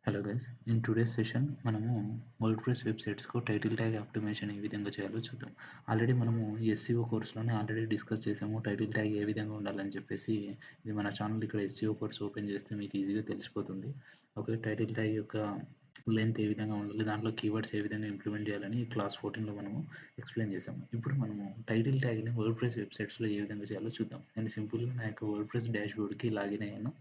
Hello guys, in today's session మనము WordPress వెబ్‌సైట్స్‌కు title tag ఆప్టిమేషన్ ఏ విధంగా చేయాలో చూద్దాం. ఆల్రెడీ మనము ఎస్‌సిఓ కోర్స్‌లోనే ఆల్రెడీ డిస్కస్ చేసాము. టైటిల్ ట్యాగ్ ఏ విధంగా ఉండాలని చెప్పేసి. ఇది మన ఛానల్ ఇక్కడ ఎస్‌సిఓ కోర్స్ ఓపెన్ చేస్తే మీకు ఈజీగా తెలిసిపోతుంది. ఓకే, టైటిల్ ట్యాగ్ యొక్క లెంత్ ఏ విధంగా ఉండాలి, దాంట్లో కీవర్డ్స్ ఏ విధంగా ఇంప్లిమెంట్ చేయాలని క్లాస్ 14లో మనము ఎక్స్‌ప్లెయిన్ చేసాము. ఇప్పుడు మనము టైటిల్ ట్యాగ్‌ని వర్డ్‌ప్రెస్ వెబ్‌సైట్స్‌లో ఏ విధంగా చేయాలో చూద్దాం. నేను సింపుల్‌గా నా యొక్క వర్డ్‌ప్రెస్ డాష్‌బోర్డ్‌కి లాగిన్ అయ్యాను.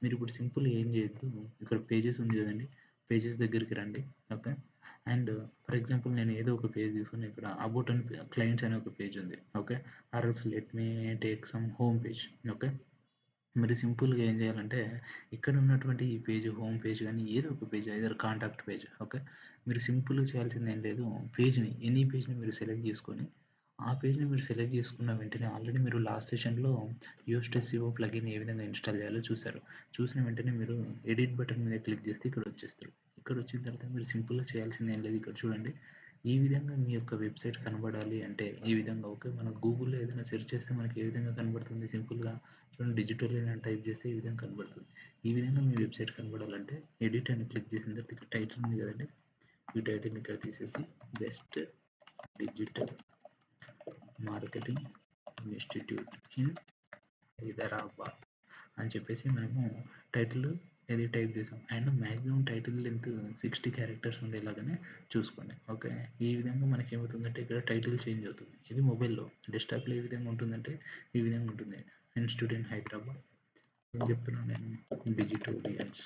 మీరిప్పుడు సింపుల్‌గా ఏం చేయొద్దు, ఇక్కడ పేజెస్ ఉంది కదండీ! పేజెస్ దగ్గరికి రండి. ఓకే. అండ్ ఫర్ ఎగ్జాంపుల్ నేను ఏదో ఒక పేజ్ తీసుకొని ఇక్కడ అబౌట్ అని క్లయింట్స్ అనే ఒక పేజ్ ఉంది. Okay. Or else let me take some home page. Okay. మీరు సింపుల్‌గా ఏం చేయాలంటే ఇక్కడ ఉన్నటువంటి ఈ పేజ్ హోమ్ పేజ్ గాని ఏదో ఒక page either contact page. Okay. మీరు సింపుల్‌గా చేయాల్సింది ఏం లేదు. పేజ్‌ని ఎనీ పేజ్‌ని మీరు సెలెక్ట్ చేసుకొని ఆ పేజ్‌ని మీరు సెలెక్ట్ చేసుకున్న వెంటనే ఆల్రెడీ మీరు లాస్ట్ సెషన్‌లో యోస్ట్ ఎస్‌సిఓ ప్లగిన్ ఏ విధంగా ఇన్‌స్టాల్ చేయాలో చూసారు. చూసిన వెంటనే మీరు ఎడిట్ బటన్ మీద క్లిక్ చేస్తే ఇక్కడొచ్చేస్తారు. ఇక్కడొచ్చిన తర్వాత మీరు సింపుల్‌గా చేయాల్సింది ఏం లేదు. ఇక్కడ చూడండి. ఈ విధంగా మీ యొక్క వెబ్‌సైట్ కనబడాలి అంటే ఈ విధంగా ఓకే. మనం గూగుల్‌లో ఏదైనా సెర్చ్ చేస్తే మనకి ఏ విధంగా కనబడుతుంది సింపుల్‌గా చూడండి, డిజిటల్ అని టైప్ చేస్తే ఈ విధంగా కనబడుతుంది. ఈ విధంగా మీ వెబ్‌సైట్ కనబడాలంటే ఎడిట్ అని క్లిక్ చేసిన తర్వాత ఇక్కడ టైటిల్ ఉంది కదండీ! ఈ టైటిల్‌ని ఇక్కడ తీసేసి best digital marketing institute in Hyderabad అని చెప్పేసి మనము టైటిల్ ఇది టైప్ చేసాం. And maximum title length 60 characters ఉండేలాగానే చూసుకోండి. ఓకే. ఈ విధంగా మనకేమవుతుందంటే ఇక్కడ టైటిల్ చేంజ్ అవుతుంది. ఇది మొబైల్‌లో. డెస్క్‌టాప్‌లో ఏ విధంగా ఉంటుందంటే ఈ విధంగా ఉంటుంది. Institute in Hyderabad. ఏం చెప్తున్నాను నేను, డిజిటోరియన్స్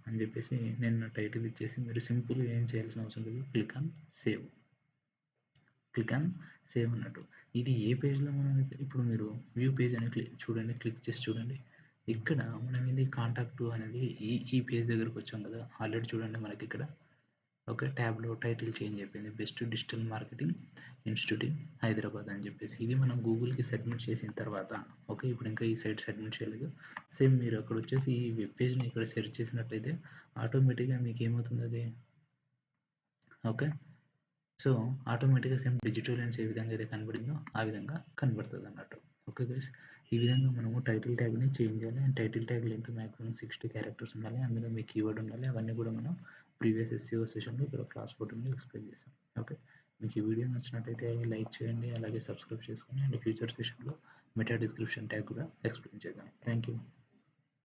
అని చెప్పేసి నేను నా టైటిల్ ఇచ్చేసి మీరు సింపుల్‌గా ఏం చేయాల్సిన అవసరం లేదు. Click on save. Click on save అన్నట్టు. ఇది ఏ పేజ్‌లో మనం ఇప్పుడు మీరు వ్యూ పేజ్ అని చూడండి. క్లిక్ చేసి చూడండి. ఇక్కడ మనం ఏంది కాంటాక్ట్ అనేది ఈ పేజ్ దగ్గరకొచ్చాం కదా! ఆల్రెడీ చూడండి మనకిక్కడ ఓకే. ట్యాబ్‌లో టైటిల్ చేంజ్ అయిపోయింది. Best digital marketing institute in Hyderabad అని చెప్పేసి. ఇది మనం గూగుల్‌కి సబ్మిట్ చేసిన తర్వాత ఓకే. ఇప్పుడు ఇంకా ఈ సైట్ సబ్మిట్ చేయలేదు. సేమ్ మీరు అక్కడొచ్చేసి ఈ వెబ్ పేజ్‌ని ఇక్కడ సెర్చ్ చేసినట్లయితే ఆటోమేటిక్‌గా మీకేమవుతుందది ఓకే. సో, ఆటోమేటిక్‌గా సేమ్ డిజిటోరియన్స్ ఏ విధంగా అయితే కనబడిందో ఆ విధంగా కనబడుతదన్నట్టు. Okay guys. ఈ విధంగా మనము టైటిల్ ట్యాగ్‌ని చేంజ్ చేయాలి. And title tag length maximum 60 characters ఉండాలి. అందులో మీ కీవర్డ్ ఉండాలి. అవన్నీ కూడా మనం ప్రీవియస్ ఎస్‌సిఓ సెషన్‌లో ఇక్కడ క్లాస్ 14లో ఎక్స్‌ప్లెయిన్ చేసాం. ఓకే. మీకు ఈ వీడియో నచ్చినట్టయితే లైక్ చేయండి. అలాగే సబ్స్క్రైబ్ చేసుకోండి. అండ్ ఫ్యూచర్ సెషన్‌లో మెటా డిస్క్రిప్షన్ ట్యాగ్ కూడా ఎక్స్‌ప్లెయిన్ చేద్దాం. Thank you.